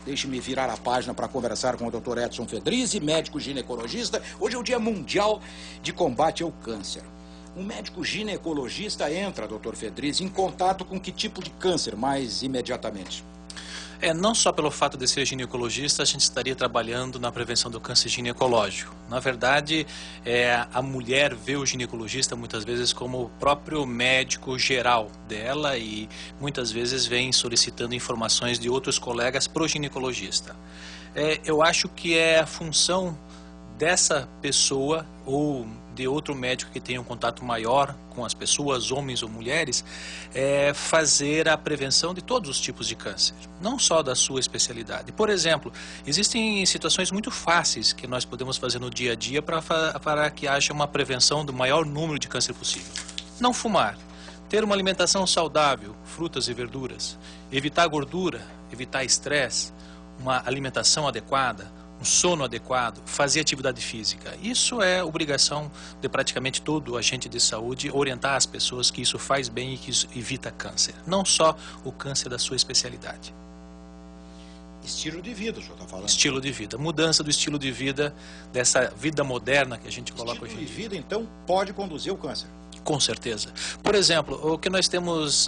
Deixe-me virar a página para conversar com o Dr. Edson Fedrizzi, médico ginecologista. Hoje é o Dia Mundial de Combate ao Câncer. Um médico ginecologista entra, Dr. Fedrizzi, em contato com que tipo de câncer mais imediatamente? Não só pelo fato de ser ginecologista, a gente estaria trabalhando na prevenção do câncer ginecológico. Na verdade, a mulher vê o ginecologista muitas vezes como o próprio médico geral dela e muitas vezes vem solicitando informações de outros colegas para o ginecologista. Eu acho que é a função dessa pessoa ou de outro médico que tenha um contato maior com as pessoas, homens ou mulheres, fazer a prevenção de todos os tipos de câncer, não só da sua especialidade. Por exemplo, existem situações muito fáceis que nós podemos fazer no dia a dia para que haja uma prevenção do maior número de câncer possível. Não fumar, ter uma alimentação saudável, frutas e verduras, evitar gordura, evitar estresse, uma alimentação adequada, um sono adequado, fazer atividade física. Isso é obrigação de praticamente todo agente de saúde, orientar as pessoas que isso faz bem e que isso evita câncer. Não só o câncer da sua especialidade. Estilo de vida, o senhor está falando? Estilo de vida. Mudança do estilo de vida, dessa vida moderna que a gente coloca hoje em dia. Estilo de vida, então, pode conduzir ao câncer? Com certeza. Por exemplo, o que nós temos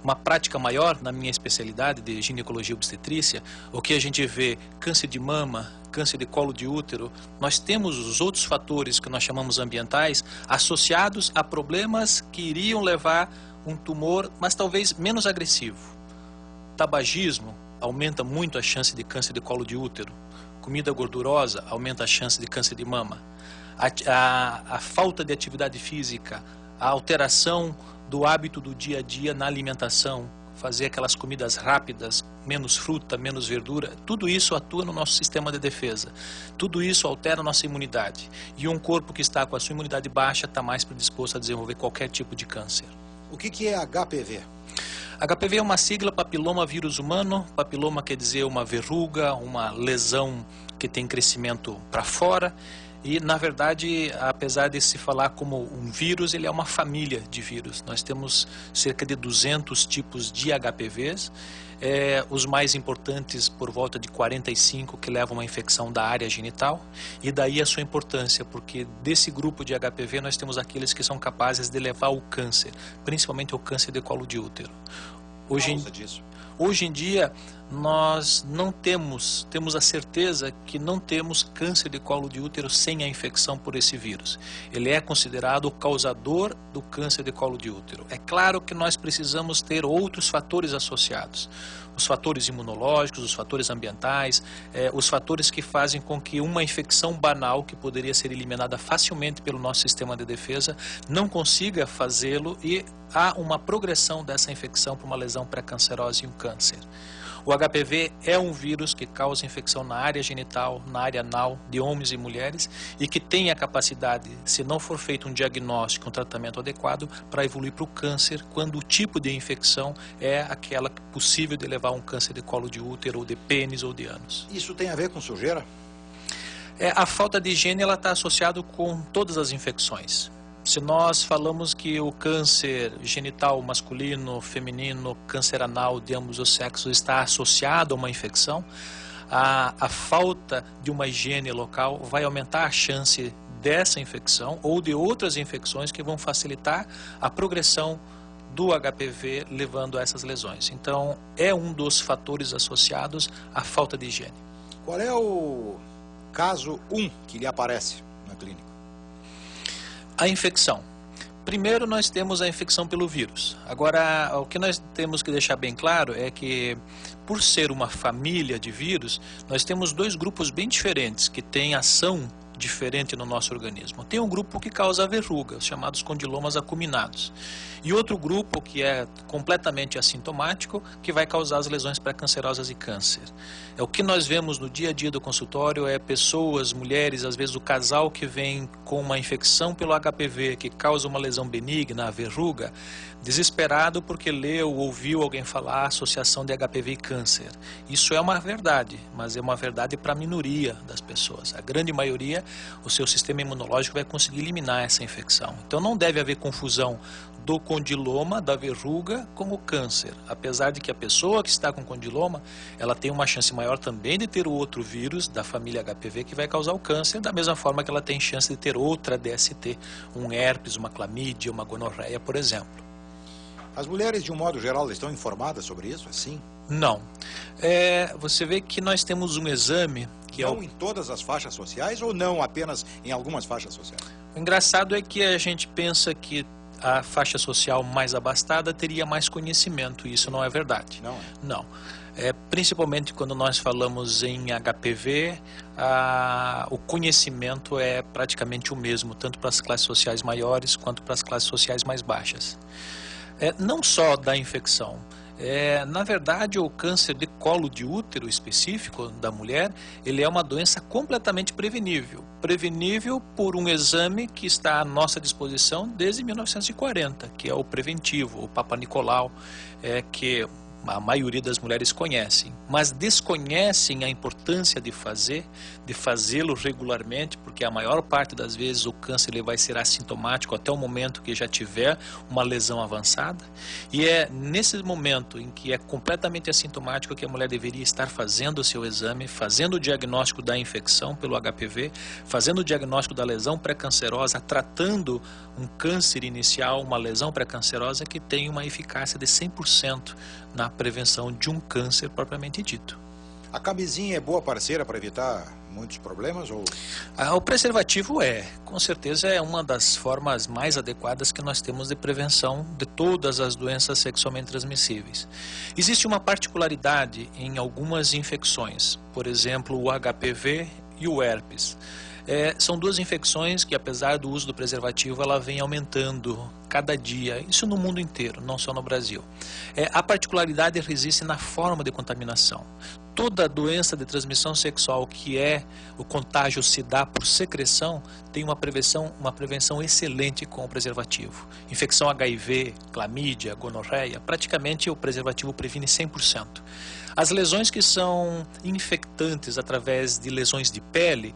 uma prática maior na minha especialidade de ginecologia e obstetrícia, o que a gente vê câncer de mama, câncer de colo de útero, nós temos os outros fatores que nós chamamos ambientais associados a problemas que iriam levar um tumor, mas talvez menos agressivo. Tabagismo aumenta muito a chance de câncer de colo de útero. Comida gordurosa aumenta a chance de câncer de mama. A falta de atividade física, a alteração do hábito do dia a dia na alimentação, fazer aquelas comidas rápidas, menos fruta, menos verdura, tudo isso atua no nosso sistema de defesa. Tudo isso altera a nossa imunidade. E um corpo que está com a sua imunidade baixa está mais predisposto a desenvolver qualquer tipo de câncer. O que é HPV? HPV é uma sigla papiloma vírus humano. Papiloma quer dizer uma verruga, uma lesão que tem crescimento para fora. E, na verdade, apesar de se falar como um vírus, ele é uma família de vírus. Nós temos cerca de 200 tipos de HPVs, os mais importantes por volta de 45 que levam a uma infecção da área genital. E daí a sua importância, porque desse grupo de HPV nós temos aqueles que são capazes de levar ao câncer, principalmente o câncer de colo de útero. Hoje em dia, nós não temos a certeza que não temos câncer de colo de útero sem a infecção por esse vírus. Ele é considerado o causador do câncer de colo de útero. É claro que nós precisamos ter outros fatores associados. Os fatores imunológicos, os fatores ambientais, os fatores que fazem com que uma infecção banal, que poderia ser eliminada facilmente pelo nosso sistema de defesa, não consiga fazê-lo e há uma progressão dessa infecção para uma lesão pré-cancerosa e um câncer. O HPV é um vírus que causa infecção na área genital, na área anal de homens e mulheres e que tem a capacidade, se não for feito um diagnóstico, um tratamento adequado, para evoluir para o câncer quando o tipo de infecção é aquela possível de levar a um câncer de colo de útero, ou de pênis ou de ânus. Isso tem a ver com sujeira? A falta de higiene está associada com todas as infecções. Se nós falamos que o câncer genital masculino, feminino, câncer anal de ambos os sexos está associado a uma infecção, a falta de uma higiene local vai aumentar a chance dessa infecção ou de outras infecções que vão facilitar a progressão do HPV levando a essas lesões. Então, é um dos fatores associados à falta de higiene. Qual é o caso 1 que lhe aparece na clínica? A infecção. Primeiro nós temos a infecção pelo vírus. Agora, o que nós temos que deixar bem claro é que, por ser uma família de vírus, nós temos dois grupos bem diferentes que têm ação diferente no nosso organismo. Tem um grupo que causa a verruga, os chamados condilomas acuminados. E outro grupo que é completamente assintomático, que vai causar as lesões pré-cancerosas e câncer. O que nós vemos no dia a dia do consultório é pessoas, mulheres, às vezes o casal que vem com uma infecção pelo HPV, que causa uma lesão benigna, a verruga, desesperado porque leu ou ouviu alguém falar a associação de HPV e câncer. Isso é uma verdade, mas é uma verdade para a minoria das pessoas. A grande maioria o seu sistema imunológico vai conseguir eliminar essa infecção. Então não deve haver confusão do condiloma, da verruga, com o câncer. Apesar de que a pessoa que está com condiloma, ela tem uma chance maior também de ter o outro vírus da família HPV que vai causar o câncer, da mesma forma que ela tem chance de ter outra DST, um herpes, uma clamídia, uma gonorreia, por exemplo. As mulheres, de um modo geral, estão informadas sobre isso, assim? Não. Você vê que nós temos um exame que não em todas as faixas sociais ou não apenas em algumas faixas sociais? O engraçado é que a gente pensa que a faixa social mais abastada teria mais conhecimento, e isso não é verdade. Não é? Não. Principalmente quando nós falamos em HPV, o conhecimento é praticamente o mesmo, tanto para as classes sociais maiores quanto para as classes sociais mais baixas. Não só da infecção. Na verdade, o câncer de colo de útero específico da mulher, ele é uma doença completamente prevenível. Prevenível por um exame que está à nossa disposição desde 1940, que é o preventivo, o Papa Nicolau, que a maioria das mulheres conhecem, mas desconhecem a importância de fazê-lo regularmente, porque a maior parte das vezes o câncer ele vai ser assintomático até o momento que já tiver uma lesão avançada, e é nesse momento em que é completamente assintomático que a mulher deveria estar fazendo o seu exame, fazendo o diagnóstico da infecção pelo HPV, fazendo o diagnóstico da lesão pré-cancerosa, tratando um câncer inicial, uma lesão pré-cancerosa que tem uma eficácia de 100% na prevenção de um câncer propriamente dito. A camisinha é boa parceira para evitar muitos problemas? Ou... O preservativo com certeza é uma das formas mais adequadas que nós temos de prevenção de todas as doenças sexualmente transmissíveis. Existe uma particularidade em algumas infecções, por exemplo, o HPV e o herpes. São duas infecções que, apesar do uso do preservativo, ela vem aumentando cada dia, isso no mundo inteiro, não só no Brasil. A particularidade reside na forma de contaminação. Toda doença de transmissão sexual que o contágio se dá por secreção, tem uma prevenção excelente com o preservativo. Infecção HIV, clamídia, gonorreia, praticamente o preservativo previne 100%. As lesões que são infectantes através de lesões de pele,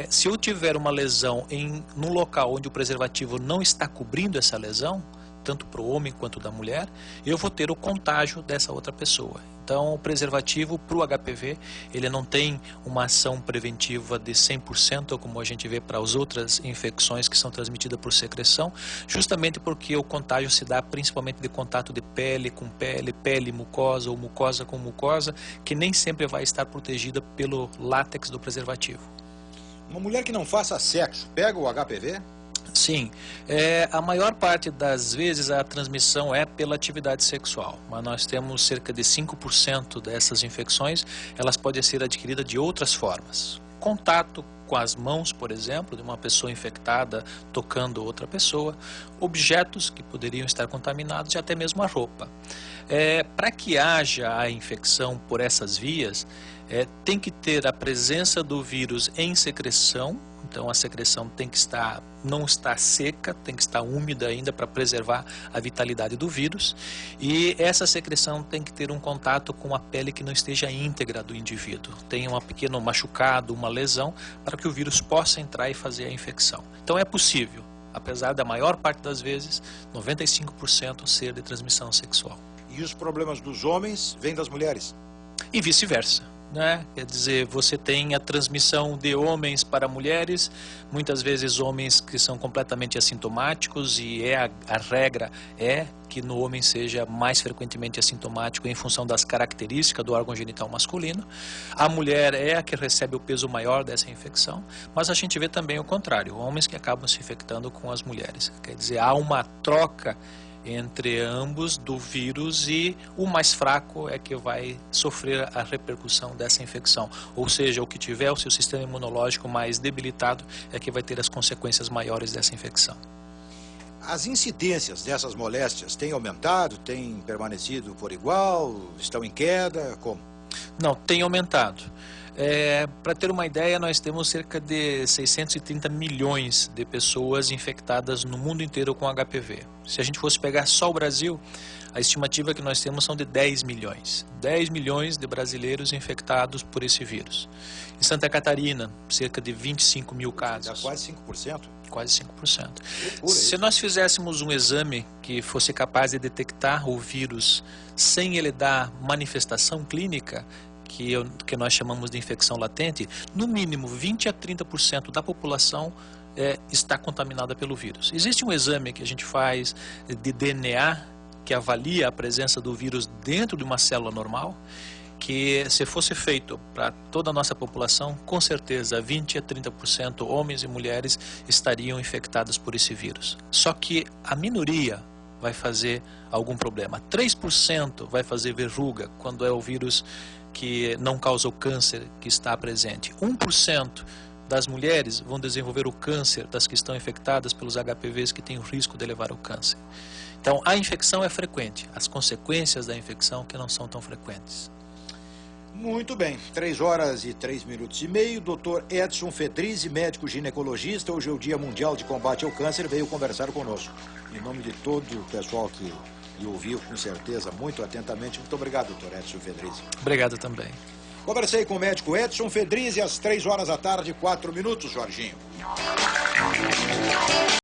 se eu tiver uma lesão num local onde o preservativo não está cobrindo essa lesão, tanto para o homem quanto da mulher, eu vou ter o contágio dessa outra pessoa. Então, o preservativo para o HPV, ele não tem uma ação preventiva de 100%, como a gente vê para as outras infecções que são transmitidas por secreção, justamente porque o contágio se dá principalmente de contato de pele com pele, pele mucosa ou mucosa com mucosa, que nem sempre vai estar protegida pelo látex do preservativo. Uma mulher que não faça sexo, pega o HPV? Sim, a maior parte das vezes a transmissão é pela atividade sexual, mas nós temos cerca de 5% dessas infecções, elas podem ser adquiridas de outras formas. Contato com as mãos, por exemplo, de uma pessoa infectada tocando outra pessoa, objetos que poderiam estar contaminados e até mesmo a roupa. Para que haja a infecção por essas vias, tem que ter a presença do vírus em secreção. Então a secreção tem que não estar seca, tem que estar úmida ainda para preservar a vitalidade do vírus. E essa secreção tem que ter um contato com a pele que não esteja íntegra do indivíduo. Tem um pequeno machucado, uma lesão, para que o vírus possa entrar e fazer a infecção. Então é possível, apesar da maior parte das vezes, 95% ser de transmissão sexual. E os problemas dos homens vêm das mulheres? E vice-versa. Quer dizer, você tem a transmissão de homens para mulheres, muitas vezes homens que são completamente assintomáticos, e a regra é que no homem seja mais frequentemente assintomático em função das características do órgão genital masculino. A mulher é a que recebe o peso maior dessa infecção, mas a gente vê também o contrário, homens que acabam se infectando com as mulheres. Quer dizer, há uma troca entre ambos do vírus, e o mais fraco é que vai sofrer a repercussão dessa infecção. Ou seja, o que tiver o seu sistema imunológico mais debilitado é que vai ter as consequências maiores dessa infecção. As incidências dessas moléstias têm aumentado, têm permanecido por igual, estão em queda, como? Não, tem aumentado. Para ter uma ideia, nós temos cerca de 630 milhões de pessoas infectadas no mundo inteiro com HPV. Se a gente fosse pegar só o Brasil, a estimativa que nós temos são de 10 milhões. 10 milhões de brasileiros infectados por esse vírus. Em Santa Catarina, cerca de 25 mil casos. Dá quase 5%? Quase 5%. Se nós fizéssemos um exame que fosse capaz de detectar o vírus sem ele dar manifestação clínica, que nós chamamos de infecção latente, no mínimo 20 a 30% da população está contaminada pelo vírus. Existe um exame que a gente faz de DNA que avalia a presença do vírus dentro de uma célula normal, que se fosse feito para toda a nossa população, com certeza 20 a 30% homens e mulheres estariam infectados por esse vírus. Só que a minoria vai fazer algum problema. 3% vai fazer verruga quando é o vírus que não causa o câncer que está presente. 1% das mulheres vão desenvolver o câncer das que estão infectadas pelos HPVs que têm o risco de levar ao câncer. Então, a infecção é frequente, as consequências da infecção que não são tão frequentes. Muito bem, 3 horas e 3 minutos e meio. Dr. Edson Fedrizzi, médico ginecologista, hoje é o Dia Mundial de Combate ao Câncer, veio conversar conosco. Em nome de todo o pessoal que lhe ouviu, com certeza, muito atentamente. Muito obrigado, Dr. Edson Fedrizzi. Obrigado também. Conversei com o médico Edson Fedrizzi às 3 horas da tarde, 4 minutos, Jorginho.